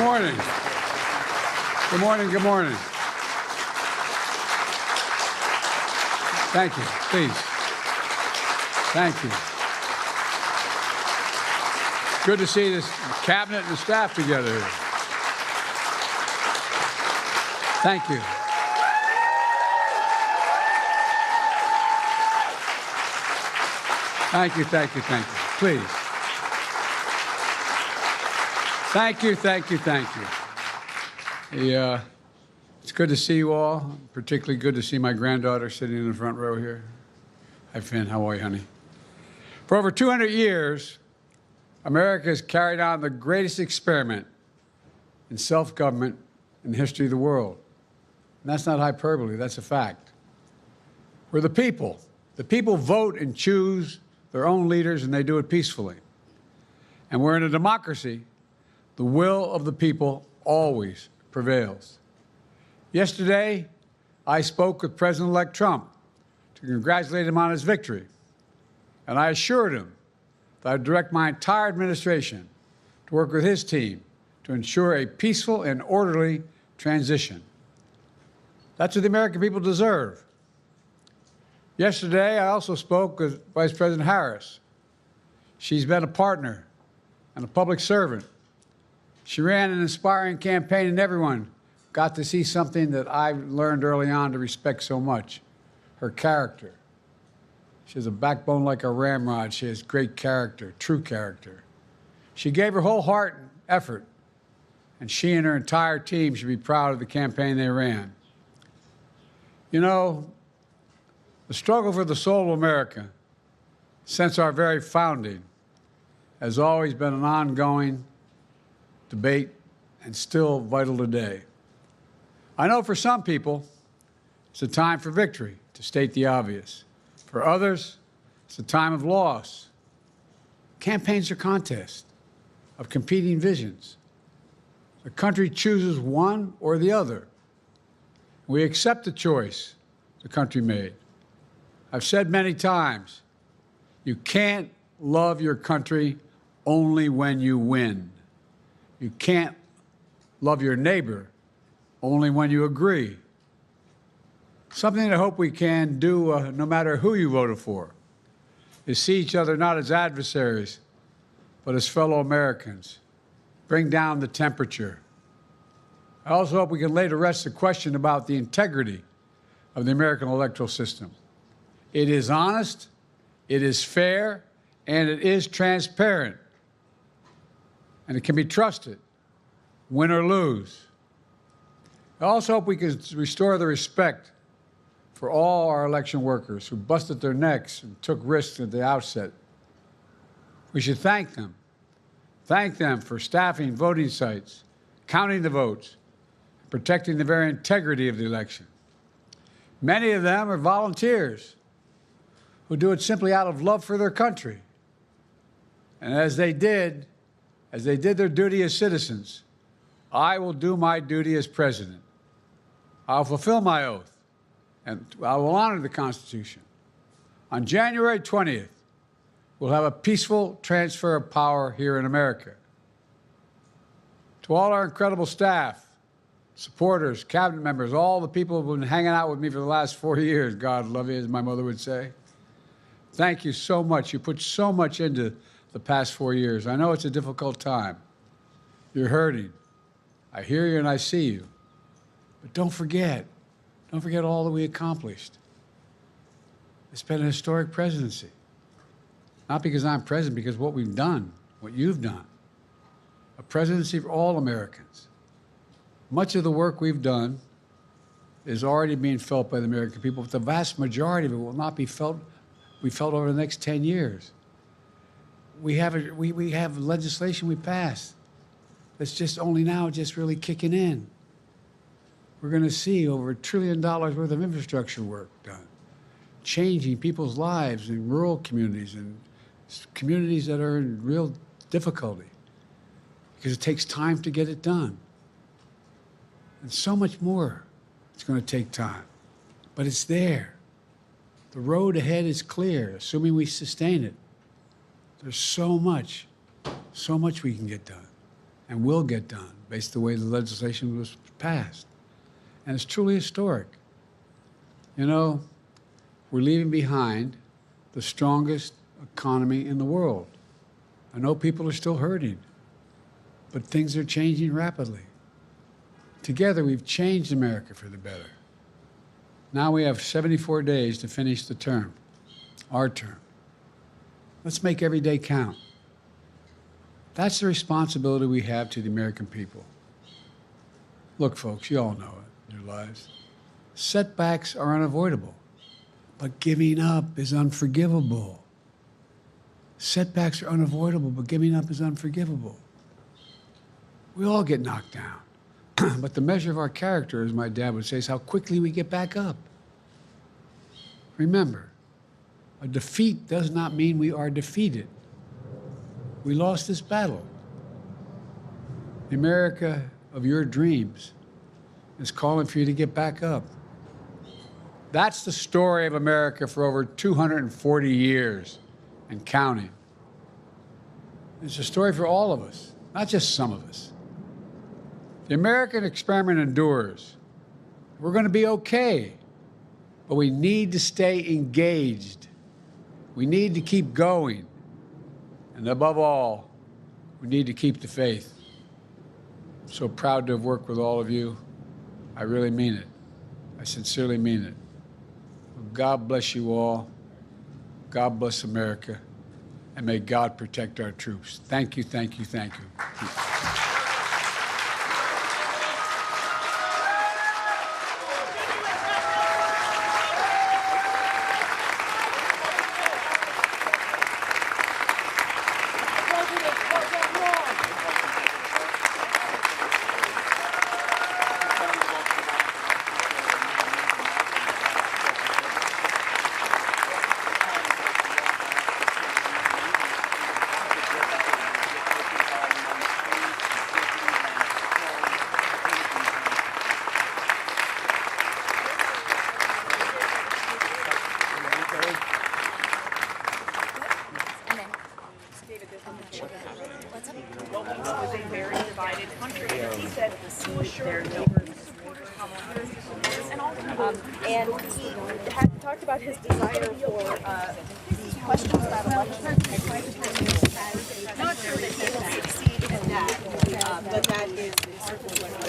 morning. Good morning, good morning. Thank you, please. Thank you. Good to see this cabinet and the staff together here. Thank you. Thank you, thank you, thank you. Please. Thank you, thank you, thank you. It's good to see you all, particularly good to see my granddaughter sitting in the front row here. Hi, Finn. How are you, honey? For over 200 years, America has carried on the greatest experiment in self-government in the history of the world. And that's not hyperbole, that's a fact. We're the people. The people vote and choose their own leaders, and they do it peacefully. And we're in a democracy. The will of the people always prevails. Yesterday, I spoke with President-elect Trump to congratulate him on his victory. And I assured him that I'd direct my entire administration to work with his team to ensure a peaceful and orderly transition. That's what the American people deserve. Yesterday, I also spoke with Vice President Harris. She's been a partner and a public servant. She ran an inspiring campaign, and everyone got to see something that I learned early on to respect so much, her character. She has a backbone like a ramrod. She has great character, true character. She gave her whole heart and effort, and she and her entire team should be proud of the campaign they ran. You know, the struggle for the soul of America, since our very founding, has always been an ongoing debate and still vital today. I know for some people, it's a time for victory, to state the obvious. For others, it's a time of loss. Campaigns are contests of competing visions. The country chooses one or the other. We accept the choice the country made. I've said many times, you can't love your country only when you win. You can't love your neighbor only when you agree. Something I hope we can do, no matter who you voted for, is see each other not as adversaries, but as fellow Americans. Bring down the temperature. I also hope we can lay to rest the question about the integrity of the American electoral system. It is honest, it is fair, and it is transparent. And it can be trusted, win or lose. I also hope we can restore the respect for all our election workers who busted their necks and took risks at the outset. We should thank them. Thank them for staffing voting sites, counting the votes, and protecting the very integrity of the election. Many of them are volunteers who do it simply out of love for their country. And as they did their duty as citizens, I will do my duty as president. I'll fulfill my oath, and I will honor the Constitution. On January 20th, we'll have a peaceful transfer of power here in America. To all our incredible staff, supporters, cabinet members, all the people who've been hanging out with me for the last 4 years, God love you, as my mother would say, thank you so much. You put so much into the past 4 years. I know it's a difficult time. You're hurting. I hear you and I see you. But don't forget all that we accomplished. It's been a historic presidency. Not because I'm president, because what we've done, what you've done. A presidency for all Americans. Much of the work we've done is already being felt by the American people, but the vast majority of it will not be felt over the next 10 years. We have legislation we passed that's just only now just really kicking in. We're going to see over $1 trillion worth of infrastructure work done, changing people's lives in rural communities and communities that are in real difficulty because it takes time to get it done. And so much more it's going to take time, but it's there. The road ahead is clear, assuming we sustain it. There's so much we can get done and will get done. based on the way the legislation was passed. And it's truly historic. You know, we're leaving behind the strongest economy in the world. I know people are still hurting, but things are changing rapidly. Together, we've changed America for the better. Now we have 74 days to finish the term, our term. Let's make every day count. That's the responsibility we have to the American people. Look, folks, you all know it in your lives. Setbacks are unavoidable, but giving up is unforgivable. Setbacks are unavoidable, but giving up is unforgivable. We all get knocked down, but the measure of our character, as my dad would say, is how quickly we get back up. Remember, a defeat does not mean we are defeated. We lost this battle. The America of your dreams is calling for you to get back up. That's the story of America for over 240 years and counting. It's a story for all of us, not just some of us. The American experiment endures. We're going to be okay, but we need to stay engaged. We need to keep going. And above all, we need to keep the faith. I'm so proud to have worked with all of you. I really mean it. I sincerely mean it. God bless you all. God bless America. And may God protect our troops. Thank you, thank you, thank you. Is a very divided country. He said their numbers Kamala Harris and he had talked about his desire for the questions about elections. Not sure that he will succeed in that, but that is certainly what